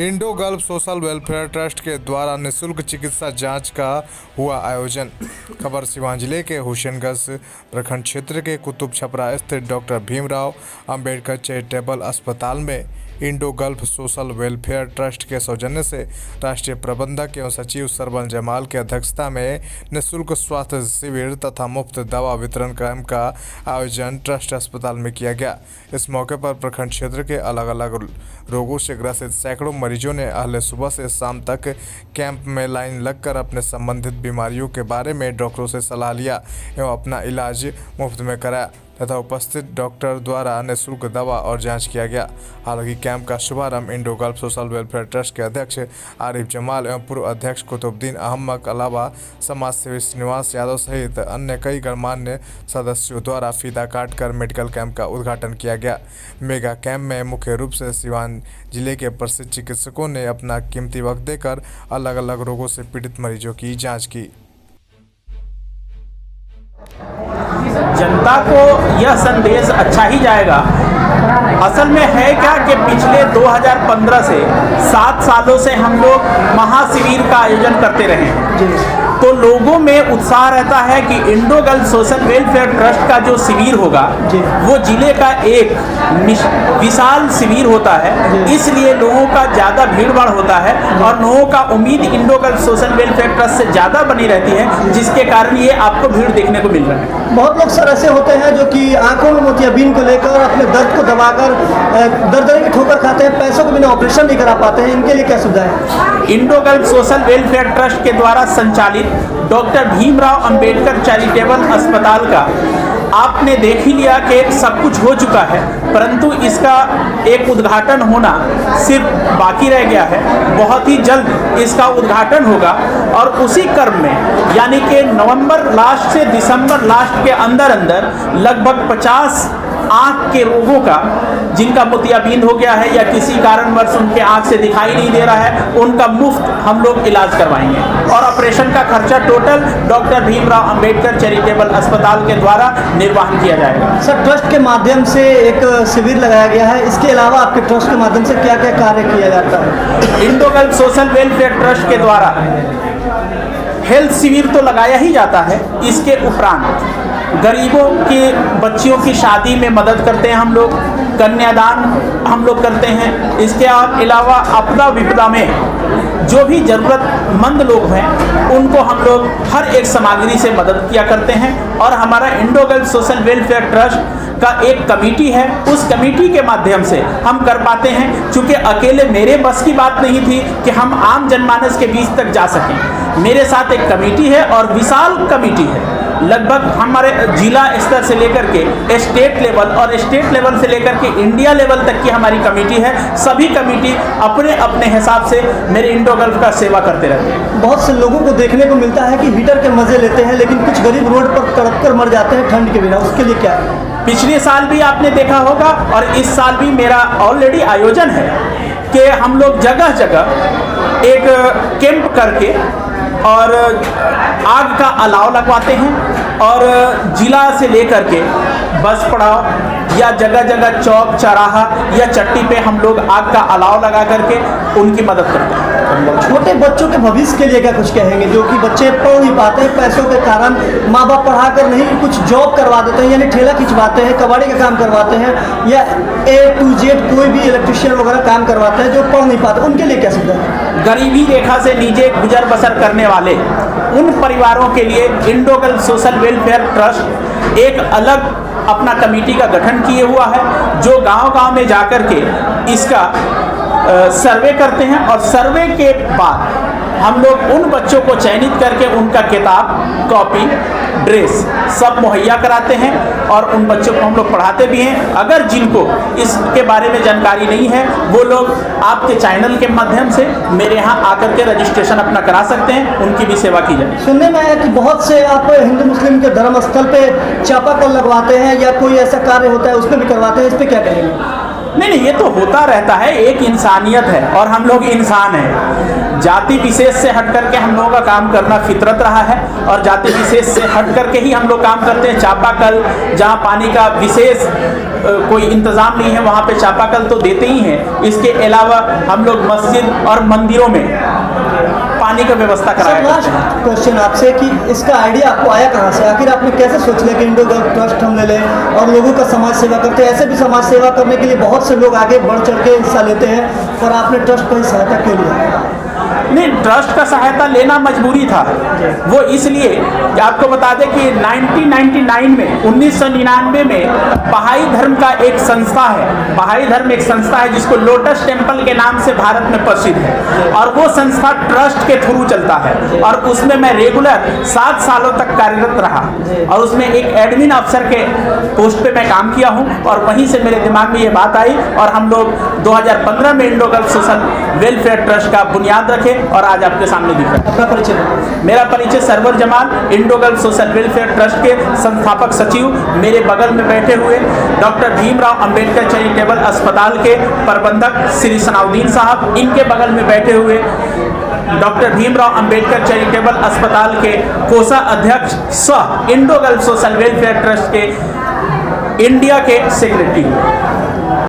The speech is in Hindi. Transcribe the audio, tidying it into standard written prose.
Indo gulf social welfare trust के द्वारा निःशुल्क चिकित्सा जांच का हुआ आयोजन। खबर सीवान जिले के हुसैनगंज प्रखंड क्षेत्र के कुतुब छपरा स्थित डॉक्टर भीमराव अंबेडकर चैरिटेबल अस्पताल में Indo gulf social welfare trust के सौजन्य से राष्ट्रीय प्रबंधक एवं सचिव सरवन जमाल की अध्यक्षता में निःशुल्क स्वास्थ्य शिविर तथा मुफ्त दवा वितरण कैंप का आयोजन ट्रस्ट अस्पताल में किया गया। इस मौके पर प्रखंड क्षेत्र के अलग अलग रोगों से ग्रसित सैकड़ों मरीजों ने अहले सुबह से शाम तक कैंप में लाइन लगकर अपने संबंधित बीमारियों के बारे में डॉक्टरों से सलाह लिया एवं अपना इलाज मुफ्त में कराया तथा उपस्थित डॉक्टर द्वारा निःशुल्क दवा और जांच किया गया। हालांकि कैंप का शुभारंभ Indo gulf social welfare trust के अध्यक्ष आरिफ जमाल एवं पूर्व अध्यक्ष कुतुबुद्दीन अहमद के अलावा समाज सेवी श्रीनिवास यादव सहित अन्य कई गणमान्य सदस्यों द्वारा फीता काटकर मेडिकल कैंप का उद्घाटन किया गया। मेगा कैंप में मुख्य रूप से सीवान जिले के प्रसिद्ध चिकित्सकों ने अपना कीमती वक्त देकर अलग अलग रोगों से पीड़ित मरीजों की जाँच की। जनता को यह संदेश अच्छा ही जाएगा। असल में है क्या कि पिछले 2015 से 7 सालों से हम लोग महाशिविर का आयोजन करते रहे हैं, तो लोगों में उत्साह रहता है कि Indo gulf social welfare trust का जो शिविर होगा वो जिले का एक विशाल शिविर होता है, इसलिए लोगों का ज़्यादा भीड़भाड़ होता है और लोगों का उम्मीद Indo gulf social welfare trust से ज़्यादा बनी रहती है, जिसके कारण ये आपको भीड़ देखने को मिल रहा है। बहुत लोग सर ऐसे होते हैं जो कि आंखों में मोतियाबिंद को लेकर अपने दर्द को दबाकर दर्द की ठोकर खाते हैं, पैसों के बिना ऑपरेशन नहीं करा पाते हैं, इनके लिए क्या सुविधा है? Indo gulf social welfare trust के द्वारा संचालित डॉक्टर भीमराव अंबेडकर चैरिटेबल अस्पताल का आपने देख ही लिया कि सब कुछ हो चुका है, परंतु इसका एक उद्घाटन होना सिर्फ बाकी रह गया है। बहुत ही जल्द इसका उद्घाटन होगा और उसी क्रम में यानी कि नवंबर लास्ट से दिसंबर लास्ट के अंदर लगभग 50 आँख के रोगों का, जिनका मोतियाबिंद हो गया है या किसी कारणवश उनके आँख से दिखाई नहीं दे रहा है, उनका मुफ्त हम लोग इलाज करवाएंगे और ऑपरेशन का खर्चा total doctor Bhimrao Ambedkar charitable अस्पताल के द्वारा निर्वहन किया जाएगा। सर, ट्रस्ट के माध्यम से एक शिविर लगाया गया है, इसके अलावा आपके ट्रस्ट के माध्यम से क्या क्या कार्य किया जाता है? Indo gulf social welfare trust के द्वारा हेल्थ शिविर तो लगाया ही जाता है, इसके उपरांत गरीबों के बच्चियों की शादी में मदद करते हैं हम लोग, कन्यादान हम लोग करते हैं। इसके अलावा आपदा विपदा में जो भी ज़रूरतमंद लोग हैं उनको हम लोग हर एक सामग्री से मदद किया करते हैं और हमारा Indo gulf social welfare trust का एक कमेटी है, उस कमेटी के माध्यम से हम कर पाते हैं। चूँकि अकेले मेरे बस की बात नहीं थी कि हम आम जनमानस के बीच तक जा सकें, मेरे साथ एक कमेटी है और विशाल कमेटी है, लगभग हमारे जिला स्तर से लेकर के स्टेट लेवल और स्टेट लेवल से लेकर के इंडिया लेवल तक की हमारी कमेटी है। सभी कमेटी अपने अपने हिसाब से मेरे इंडो गल्फ का सेवा करते रहते हैं। बहुत से लोगों को देखने को मिलता है कि हीटर के मजे लेते हैं, लेकिन कुछ गरीब रोड पर तड़प कर मर जाते हैं ठंड के बिना, उसके लिए क्या है? पिछले साल भी आपने देखा होगा और इस साल भी मेरा ऑलरेडी आयोजन है कि हम लोग जगह जगह एक कैंप करके और आग का अलाव लगवाते हैं और जिला से लेकर के बस पड़ाव या जगह जगह चौक चौराहा या चट्टी पे हम लोग आग का अलाव लगा करके उनकी मदद करते हैं। छोटे बच्चों के भविष्य के लिए क्या कुछ कहेंगे, जो कि बच्चे पढ़ नहीं पाते हैं, पैसों के कारण माँ बाप पढ़ा कर नहीं कुछ जॉब करवा देते हैं, यानी ठेला खिंचवाते हैं, कबाड़ी का काम करवाते हैं या A to Z कोई भी इलेक्ट्रिशियन वगैरह काम करवाते हैं, जो पढ़ नहीं पाते, उनके लिए क्या सुविधा है? गरीबी रेखा से नीचे गुजर बसर करने वाले उन परिवारों के लिए Indo gulf social welfare trust एक अलग अपना कमेटी का गठन किए हुआ है, जो गांव-गांव में जाकर के इसका सर्वे करते हैं और सर्वे के बाद हम लोग उन बच्चों को चयनित करके उनका किताब, कॉपी, ड्रेस सब मुहैया कराते हैं और उन बच्चों को हम लोग पढ़ाते भी हैं। अगर जिनको इसके बारे में जानकारी नहीं है वो लोग आपके चैनल के माध्यम से मेरे यहाँ आकर के रजिस्ट्रेशन अपना करा सकते हैं, उनकी भी सेवा की जाए। सुनने में आया कि बहुत से आप हिंदू मुस्लिम के धर्म स्थल पे चापाकल लगवाते हैं या कोई ऐसा कार्य होता है उसमें भी करवाते हैं, इस पर क्या कहेंगे? नहीं, ये तो होता रहता है, एक इंसानियत है और हम लोग इंसान हैं। जाति विशेष से हट करके हम लोगों का काम करना फितरत रहा है और जाति विशेष से हट करके ही हम लोग काम करते हैं। चापाकल जहाँ पानी का विशेष कोई इंतज़ाम नहीं है वहाँ पे चापाकल तो देते ही हैं। इसके अलावा हम लोग मस्जिद और मंदिरों में पानी का व्यवस्था कराया करते हैं। क्वेश्चन आपसे कि इसका आइडिया आपको आया कहाँ से? आखिर आपने कैसे सोच लिया कि इंडो गर्ल ट्रस्ट हम ले लें और लोगों का समाज सेवा करते हैं? ऐसे भी समाज सेवा करने के लिए बहुत से लोग आगे बढ़ चढ़ के हिस्सा लेते हैं, पर आपने ट्रस्ट को ही सहायता क्यों लिया? नहीं, ट्रस्ट का सहायता लेना मजबूरी था। वो इसलिए कि आपको बता दें कि 1999 में बहाई धर्म का एक संस्था है, बहाई धर्म एक संस्था है जिसको लोटस टेम्पल के नाम से भारत में प्रसिद्ध है और वो संस्था ट्रस्ट के थ्रू चलता है और उसमें मैं रेगुलर 7 सालों तक कार्यरत रहा और उसमें एक एडमिन अफसर के पोस्ट पे मैं काम किया हूँ और वहीं से मेरे दिमाग में ये बात आई और हम लोग 2015 में Indo girl social welfare trust का बुनियाद रखे और आज आपके सामने दिख रहा है। अपना परिचय? मेरा परिचय Sarwar Jamal, Indo girl social welfare trust के संस्थापक सचिव। मेरे बगल में बैठे हुए डॉक्टर भीमराव अंबेडकर चैरिटेबल अस्पताल के प्रबंधक श्री सनाउद्दीन साहब, इनके बगल में बैठे हुए डॉक्टर भीमराव अंबेडकर चैरिटेबल अस्पताल के कोषा अध्यक्ष सह Indo girl social welfare trust के इंडिया के सेक्रेटरी।